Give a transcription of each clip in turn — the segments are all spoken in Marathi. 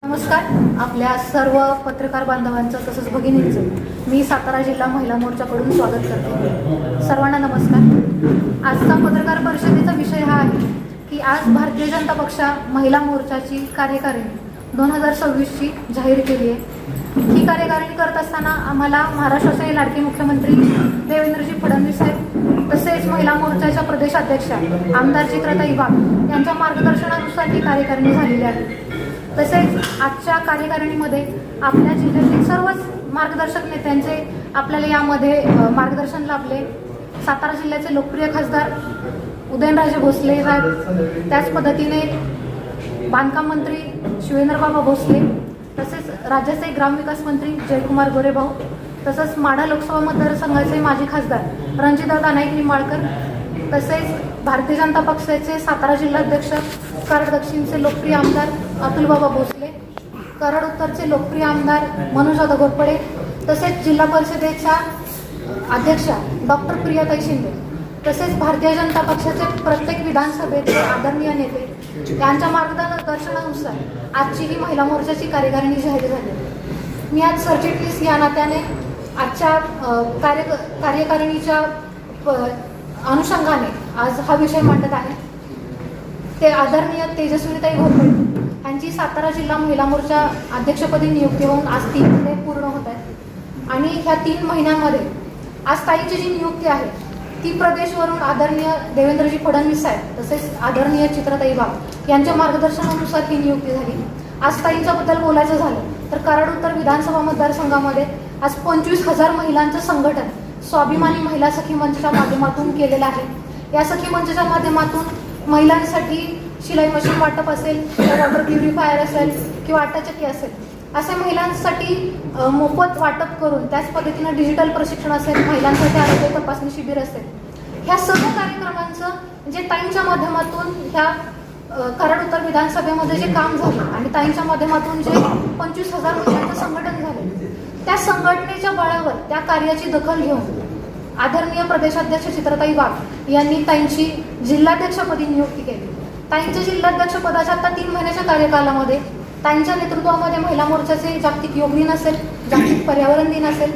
नमस्कार. आपल्या सर्व पत्रकार बांधवांचं तसंच भगिनींचं मी सातारा जिल्हा महिला मोर्चाकडून स्वागत करते. सर्वांना नमस्कार. आजचा पत्रकार परिषदेचा विषय हा आहे की आज भारतीय जनता पक्ष महिला मोर्चाची कार्यकारिणी 2026ची जाहीर केली आहे. ही कार्यकारिणी करत असताना आम्हाला महाराष्ट्राचे लाडके मुख्यमंत्री देवेंद्रजी फडणवीस साहेब तसेच महिला मोर्चाच्या प्रदेशाध्यक्षा आमदार चित्रताई वाघ यांच्या मार्गदर्शनानुसार ही कार्यकारिणी झालेली आहे. तसेच आजच्या कार्यकारिणीमध्ये आपल्या जिल्ह्यातील सर्वच मार्गदर्शक नेत्यांचे आपल्याला यामध्ये मार्गदर्शन लाभले. सातारा जिल्ह्याचे लोकप्रिय खासदार उदयनराजे भोसले साहेब, त्याच पद्धतीने बांधकाम मंत्री शिवेंद्रबाबा भोसले, तसेच राज्याचे ग्रामविकास मंत्री जयकुमार गोरेभाऊ, तसंच माढा लोकसभा मतदारसंघाचे माजी खासदार रणजितदादा नाईक निंबाळकर, तसेच भारतीय जनता पक्षाचे सातारा जिल्हाध्यक्ष कराड दक्षिणचे लोकप्रिय आमदार अतुलबाबा भोसले, कराड उत्तरचे लोकप्रिय आमदार मनोजदादा घोरपडे, तसेच जिल्हा परिषदेच्या अध्यक्षा डॉक्टर प्रियाताई शिंदे, तसेच भारतीय जनता पक्षाचे प्रत्येक विधानसभेचे आदरणीय नेते यांच्या मार्गदर्शनानुसार आजची ही महिला मोर्चाची कार्यकारिणी जाहीर झाली. मी आज सरचिटणीस या नात्याने आजच्या कार्यकारिणीच्या अनुषंगाने आज हा विषय मांडत आहे. ते आदरणीय तेजस्विनीताई घोरपडे यांची सातारा जिल्हा महिला मोर्चा अध्यक्षपदी नियुक्ती होऊन आज 3 महिने पूर्ण होत आहेत आणि ह्या 3 महिन्यांमध्ये आज ताईची जी नियुक्ती आहे ती प्रदेशवरून आदरणीय देवेंद्रजी फडणवीस साहेब तसेच आदरणीय चित्रताई वाघ यांच्या मार्गदर्शनानुसार ही नियुक्ती झाली. आज ताईंच्याबद्दल बोलायचं झालं तर कराड उत्तर विधानसभा मतदारसंघामध्ये आज 25,000 महिलांचं संघटन स्वाभिमानी महिला सखी मंचच्या माध्यमातून केलेलं आहे. या सखी मंचच्या माध्यमातून महिलांसाठी शिलाई मशीन वाटप असेल, वॉटर प्युरिफायर असेल किंवा आटाचक्की असेल, असे महिलांसाठी मोफत वाटप करून त्याच पद्धतीनं डिजिटल प्रशिक्षण असेल, महिलांसाठी आरोग्य तपासणी शिबिर असेल, ह्या सर्व कार्यक्रमांचं जे ताईंच्या माध्यमातून ह्या कराड उत्तर विधानसभेमध्ये जे काम झालं आणि ताईंच्या माध्यमातून जे 25,000 महिलांचं संघटन झालं, त्या संघटनेच्या बळावर त्या कार्याची दखल घेऊन आदरणीय प्रदेशाध्यक्ष चित्रताई वाघ यांनी ताईंची जिल्हाध्यक्षपदी नियुक्ती केली. ताईंच्या जिल्हाध्यक्षपदाच्या आता 3 महिन्याच्या कार्यकालामध्ये ताईंच्या नेतृत्वामध्ये महिला मोर्चाचे जागतिक योग दिन असेल, जागतिक पर्यावरण दिन असेल,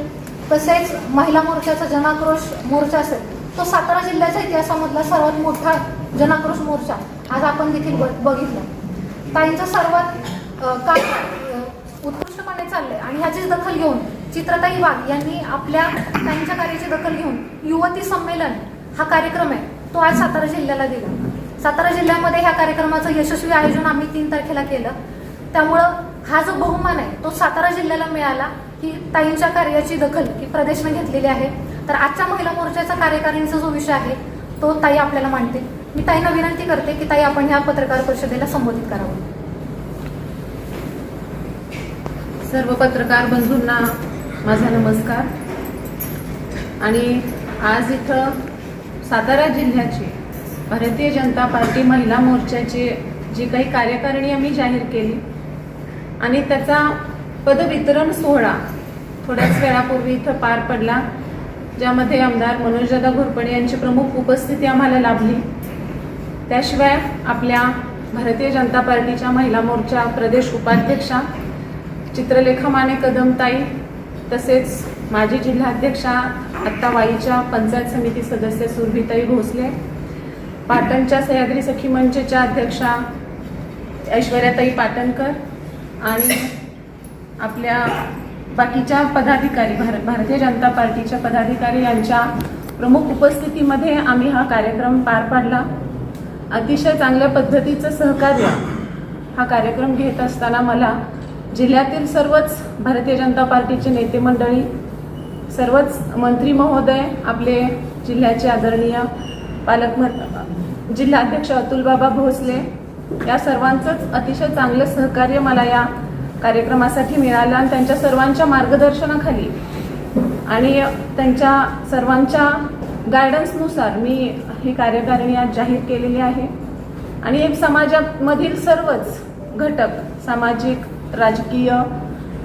तसेच महिला मोर्चाचा जनाक्रोश मोर्चा असेल, तो सातारा जिल्ह्याच्या इतिहासामधला सर्वात मोठा जनाक्रोश मोर्चा आज आपण देखील बघितला. ताईंचं सर्वात काम उत्कृष्टपणे चाललंय आणि ह्याचीच दखल घेऊन चित्रताई वाघ यांनी त्यांच्या कार्याची दखल घेऊन युवती संमेलन हा कार्यक्रम आहे तो आज सातारा जिल्ह्याला दिला. सातारा जिल्ह्यामध्ये ह्या कार्यक्रमाचं यशस्वी आयोजन आम्ही 3 तारखेला केलं. त्यामुळं हा जो बहुमान आहे तो सातारा जिल्ह्याला मिळाला ही ताईंच्या कार्याची दखल की प्रदेशने घेतलेली आहे. तर आजच्या महिला मोर्चाचा कार्यकारिणीचा जो विषय आहे तो ताई आपल्याला मांडतील. मी ताईंना विनंती करते की ताई आपण ह्या पत्रकार परिषदेला संबोधित करावं. सर्व पत्रकार बंधूंना माझा नमस्कार. आणि आज इथं सातारा जिल्ह्याची भारतीय जनता पार्टी महिला मोर्चाची जी काही कार्यकारिणी आम्ही जाहीर केली आणि त्याचा पदवितरण सोहळा थोड्याच वेळापूर्वी इथं पार पडला, ज्यामध्ये आमदार मनोजदादा घोरपडे यांची प्रमुख उपस्थिती आम्हाला लाभली. त्याशिवाय आपल्या भारतीय जनता पार्टीच्या महिला मोर्चा प्रदेश उपाध्यक्षा चित्रलेखा माने कदमताई, तसेच माजी जिल्हाध्यक्षा आत्ता वाईच्या पंचायत समिती सदस्य सुरभीताई भोसले, पाटणच्या सह्याद्री सखी मंचच्या अध्यक्षा ऐश्वर्याताई पाटणकर आणि आपल्या बाकीच्या पदाधिकारी भारतीय जनता पार्टीच्या पदाधिकारी यांच्या प्रमुख उपस्थितीमध्ये आम्ही हा कार्यक्रम पार पाडला. अतिशय चांगल्या पद्धतीचं सहकार्य हा कार्यक्रम घेत असताना मला जिल्ह्यातील सर्वच भारतीय जनता पार्टीचे नेते मंडळी, सर्वच मंत्री महोदय, आपले जिल्ह्याचे आदरणीय जिल्हाध्यक्ष अतुलबाबा भोसले, या सर्वांचंच अतिशय चांगलं सहकार्य मला या कार्यक्रमासाठी मिळालं. आणि त्यांच्या सर्वांच्या मार्गदर्शनाखाली आणि त्यांच्या सर्वांच्या गायडन्सनुसार मी ही कार्यकारिणी आज जाहीर केलेली आहे. आणि समाजामधील सर्वच घटक, सामाजिक, राजकीय,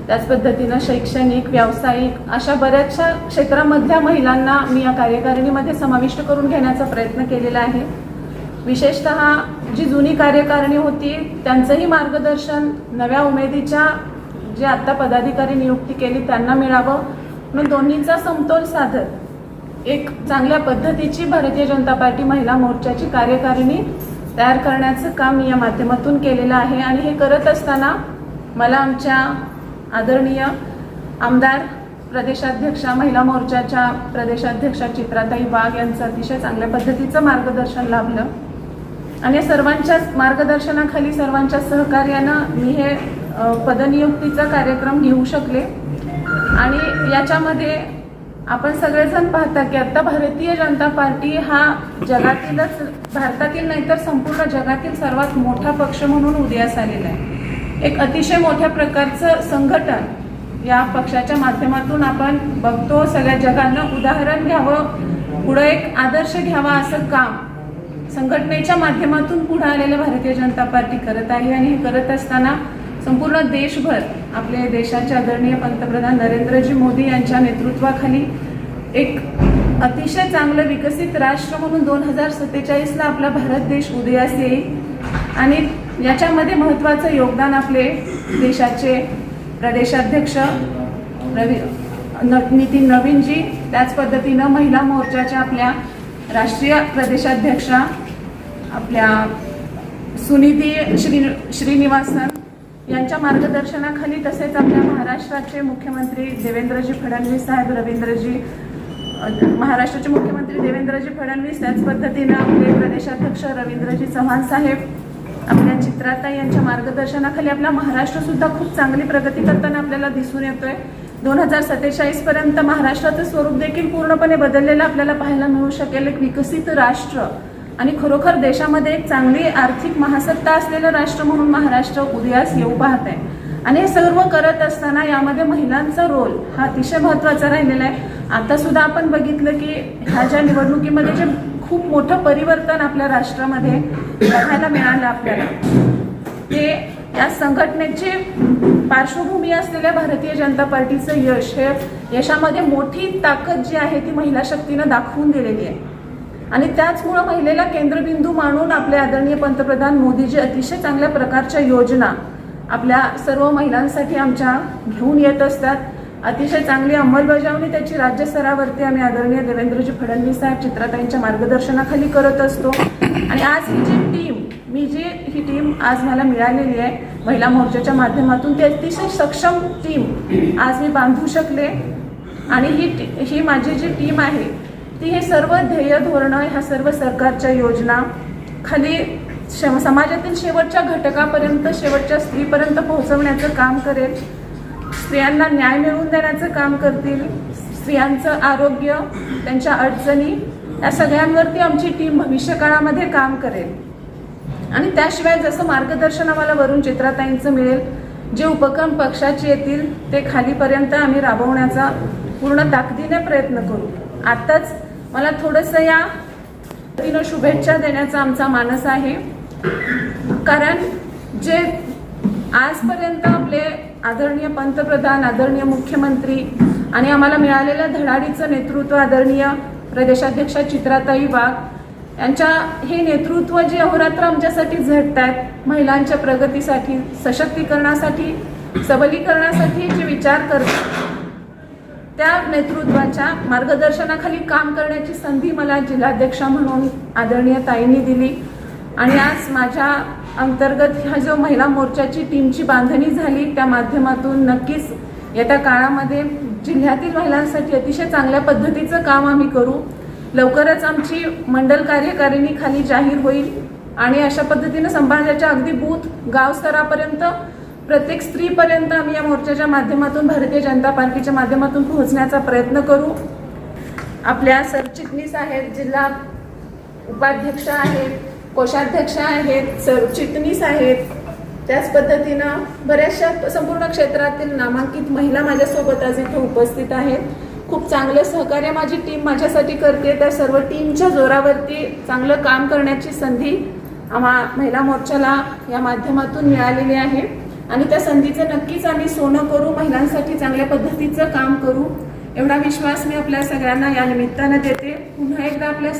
त्याच पद्धतीनं शैक्षणिक, व्यावसायिक अशा बऱ्याचशा क्षेत्रामधल्या महिलांना मी या कार्यकारिणीमध्ये समाविष्ट करून घेण्याचा प्रयत्न केलेला आहे. विशेषतः जी जुनी कार्यकारिणी होती त्यांचंही मार्गदर्शन नव्या उमेदीच्या जे आता पदाधिकारी नियुक्ती केली त्यांना मिळावं, म्हणून दोन्हीचा समतोल साधत एक चांगल्या पद्धतीची भारतीय जनता पार्टी महिला मोर्चाची कार्यकारिणी तयार करण्याचं काम मी या माध्यमातून केलेलं आहे. आणि हे करत असताना मला आमच्या आदरणीय आमदार प्रदेशाध्यक्षा महिला मोर्चाच्या प्रदेशाध्यक्षा चित्राताई वाघ यांचं अतिशय चांगल्या पद्धतीचं मार्गदर्शन लाभलं आणि सर्वांच्याच मार्गदर्शनाखाली सर्वांच्या सहकार्यानं मी हे पदनियुक्तीचा कार्यक्रम घेऊ शकले. आणि याच्यामध्ये आपण सगळेजण पाहता की आता भारतीय जनता पार्टी हा जगातीलच, भारतातील नाही तर संपूर्ण जगातील सर्वात मोठा पक्ष म्हणून उदयास आलेला आहे. एक अतिशय मोठ्या प्रकारचं संघटन या पक्षाच्या माध्यमातून आपण बघतो. सगळ्या जगांना उदाहरण घ्यावं, पुढे एक आदर्श घ्यावा असं काम संघटनेच्या माध्यमातून पुढे आलेल्या भारतीय जनता पार्टी करत आहे. आणि हे करत असताना संपूर्ण देशभर आपले देशाचे आदरणीय पंतप्रधान नरेंद्रजी मोदी यांच्या नेतृत्वाखाली एक अतिशय चांगलं विकसित राष्ट्र म्हणून 2047ला आपला भारत देश उदयास येईल. आणि याच्यामध्ये महत्त्वाचं योगदान आपले देशाचे प्रदेशाध्यक्ष नितीन नवीनजी, त्याच पद्धतीनं महिला मोर्चाच्या आपल्या राष्ट्रीय प्रदेशाध्यक्षा आपल्या सुनीती श्रीनिवासन यांच्या मार्गदर्शनाखाली, तसेच आपल्या महाराष्ट्राचे मुख्यमंत्री देवेंद्रजी फडणवीस साहेब महाराष्ट्राचे मुख्यमंत्री देवेंद्रजी फडणवीस, त्याच पद्धतीनं आपले प्रदेशाध्यक्ष रवींद्रजी चव्हाण साहेब, आपल्या चित्राताई यांच्या मार्गदर्शनाखाली आपला महाराष्ट्र सुद्धा खूप चांगली प्रगती करताना आपल्याला दिसून येतोय. 2047 पर्यंत महाराष्ट्राचं स्वरूप देखील पूर्णपणे बदललेलं आपल्याला पाहायला मिळू शकेल. एक विकसित राष्ट्र आणि खरोखर देशामध्ये एक चांगली आर्थिक महासत्ता असलेलं राष्ट्र म्हणून महाराष्ट्र उदयास येऊ पाहत आहे. आणि हे सर्व करत असताना यामध्ये महिलांचा रोल हा अतिशय महत्त्वाचा राहिलेला आहे. आता सुद्धा आपण बघितलं की ह्या ज्या निवडणुकीमध्ये जे खूप मोठं परिवर्तन आपल्या राष्ट्रामध्ये बघायला मिळालं आपल्याला, ते या संघटनेची पार्श्वभूमी असलेल्या भारतीय जनता पार्टीचं यश, हे यशामध्ये मोठी ताकद जी आहे ती महिला शक्तीनं दाखवून दिलेली आहे. आणि त्याचमुळं महिलेला केंद्रबिंदू मानून आपले आदरणीय पंतप्रधान मोदीजी अतिशय चांगल्या प्रकारच्या योजना आपल्या सर्व महिलांसाठी आमच्या घेऊन येत असतात. अतिशय चांगली अंमलबजावणी त्याची राज्य स्तरावरती आम्ही आदरणीय देवेंद्रजी फडणवीस साहेब चित्राताईंच्या मार्गदर्शनाखाली करत असतो. आणि आज ही जी टीम आज मला मिळालेली आहे महिला मोर्चाच्या माध्यमातून, ती अतिशय सक्षम टीम आज मी बांधू शकले. आणि ही माझी जी टीम आहे ती हे सर्व ध्येय धोरणं, ह्या सर्व सरकारच्या योजना खाली समाजातील शेवटच्या घटकापर्यंत, शेवटच्या स्त्रीपर्यंत पोहोचवण्याचं काम करेल. स्त्रियांना न्याय मिळवून देण्याचं काम करतील. स्त्रियांचं आरोग्य, त्यांच्या अडचणी, या सगळ्यांवरती आमची टीम भविष्यकाळामध्ये काम करेल. आणि त्याशिवाय जसं मार्गदर्शन आम्हाला वरून चित्राताईंचं मिळेल, जे उपक्रम पक्षाचे येतील ते खालीपर्यंत आम्ही राबवण्याचा पूर्ण ताकदीने प्रयत्न करू. आताच मला थोडंसं या पद्धतीनं शुभेच्छा देण्याचा आमचा मानस आहे. कारण जे आजपर्यंत आपले आदरणीय पंतप्रधान, आदरणीय मुख्यमंत्री आणि आम्हाला मिळालेलं धडाडीचं नेतृत्व आदरणीय प्रदेशाध्यक्षा चित्राताई वाघ यांच्या हे नेतृत्व जे अहोरात्र आमच्यासाठी झटत आहेत, महिलांच्या प्रगतीसाठी, सशक्तीकरणासाठी, सबलीकरणासाठी जे विचार करतात, त्या नेतृत्वाच्या मार्गदर्शनाखाली काम करण्याची संधी मला जिल्हाध्यक्षा म्हणून आदरणीय ताईंनी दिली. आणि आज माझ्या अंतर्गत ह्या जो महिला मोर्चाची टीमची बांधणी झाली, त्या माध्यमातून नक्कीच येत्या काळामध्ये जिल्ह्यातील महिलांसाठी अतिशय चांगल्या पद्धतीचं काम आम्ही करू. लवकरच आमची मंडल कार्यकारिणी खाली जाहीर होईल आणि अशा पद्धतीनं समाजाच्या अगदी बूथ गाव स्तरापर्यंत प्रत्येक स्त्रीपर्यंत आम्ही या मोर्चाच्या माध्यमातून भारतीय जनता पार्टीच्या माध्यमातून पोहोचण्याचा प्रयत्न करू. आपल्या सरचिटणीस आहेत, जिल्हा उपाध्यक्ष आहेत, कोषाध्यक्ष आहेत, सरचिटणीस आहेत, त्याच पद्धतीनं बऱ्याचशा संपूर्ण क्षेत्रातील नामांकित महिला माझ्यासोबत आज इथे उपस्थित आहेत. खूप चांगलं सहकार्य माझी टीम माझ्यासाठी करते. त्या सर्व टीमच्या जोरावरती चांगलं काम करण्याची संधी महिला मोर्चाला या माध्यमातून मिळालेली आहे आणि त्या संधीचं नक्कीच आम्ही सोनं करू, महिलांसाठी चांगल्या पद्धतीचं काम करू, एवढा विश्वास मी आपल्या सगळ्यांना या निमित्तानं देते. पुन्हा एकदा आपल्या